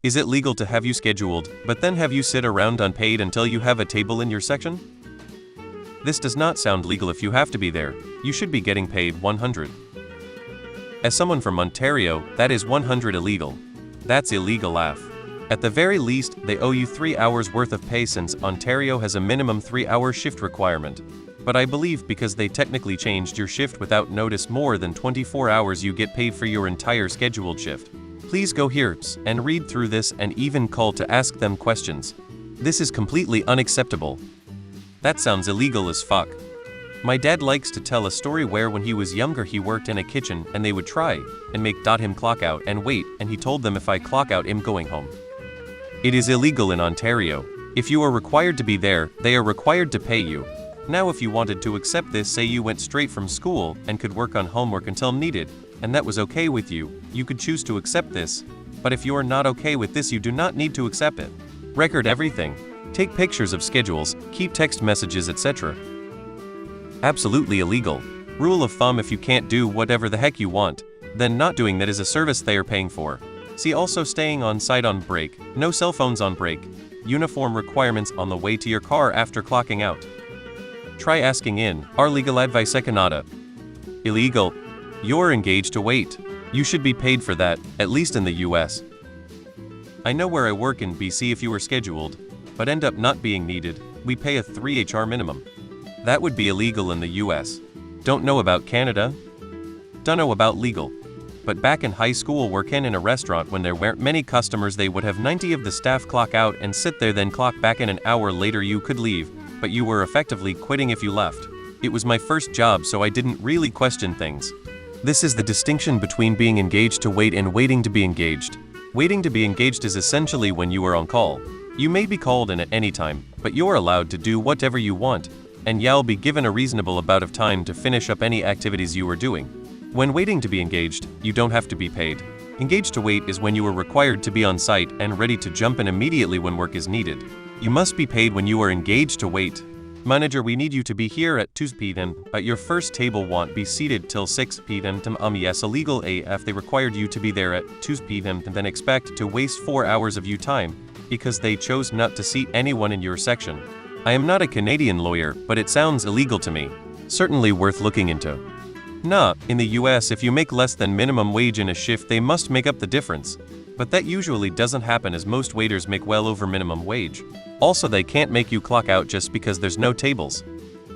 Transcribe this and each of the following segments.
Is it legal to have you scheduled, but then have you sit around unpaid until you have a table in your section? This does not sound legal. If you have to be there, you should be getting paid 100. As someone from Ontario, that is 100 illegal. That's illegal AF. At the very least, they owe you 3 hours worth of pay since Ontario has a minimum 3-hour shift requirement. But I believe because they technically changed your shift without notice, more than 24 hours you get paid for your entire scheduled shift. Please go here and read through this and even call to ask them questions. This is completely unacceptable. That sounds illegal as fuck. My dad likes to tell a story where when he was younger he worked in a kitchen and they would try and make him clock out and wait, and he told them if I clock out I'm going home. It is illegal in Ontario. If you are required to be there, they are required to pay you. Now if you wanted to accept this, say you went straight from school and could work on homework until needed, and that was okay with you, you could choose to accept this. But if you are not okay with this, you do not need to accept it. Record everything. Take pictures of schedules, keep text messages, etc. Absolutely illegal. Rule of thumb: if you can't do whatever the heck you want, then not doing that is a service they are paying for. See also staying on site on break, no cell phones on break, uniform requirements on the way to your car after clocking out. Try asking in, "Are legal advice Canada?" Illegal. You're engaged to wait. You should be paid for that, at least in the US. I know where I work in BC, if you were scheduled, but end up not being needed, we pay a 3 HR minimum. That would be illegal in the US. Don't know about Canada? Don't know about legal. But back in high school, working in a restaurant, when there weren't many customers, they would have 90 of the staff clock out and sit there, then clock back in. An hour later you could leave, but you were effectively quitting if you left. It was my first job, so I didn't really question things. This is the distinction between being engaged to wait and waiting to be engaged. Waiting to be engaged is essentially when you are on call. You may be called in at any time, but you're allowed to do whatever you want, and you'll be given a reasonable amount of time to finish up any activities you are doing. When waiting to be engaged, you don't have to be paid. Engaged to wait is when you are required to be on site and ready to jump in immediately when work is needed. You must be paid when you are engaged to wait. Manager, we need you to be here at 2 p.m. At your first table, won't be seated till 6 p.m. Yes, illegal AF. They required you to be there at 2 p.m. and then expect to waste 4 hours of your time because they chose not to seat anyone in your section. I am not a Canadian lawyer, but it sounds illegal to me. Certainly worth looking into. Nah, in the US, if you make less than minimum wage in a shift, they must make up the difference. But that usually doesn't happen, as most waiters make well over minimum wage. Also, they can't make you clock out just because there's no tables.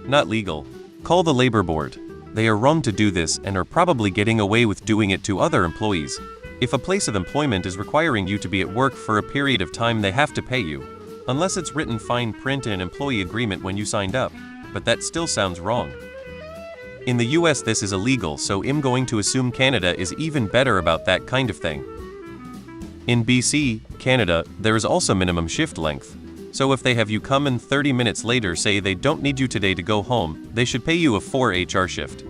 Not legal. Call the labor board. They are wrong to do this and are probably getting away with doing it to other employees. If a place of employment is requiring you to be at work for a period of time, they have to pay you. Unless it's written fine print in an employee agreement when you signed up. But that still sounds wrong. In the US this is illegal, so I'm going to assume Canada is even better about that kind of thing. In BC, Canada, there is also minimum shift length. So if they have you come in 30 minutes later, say they don't need you today to go home, they should pay you a 4 HR shift.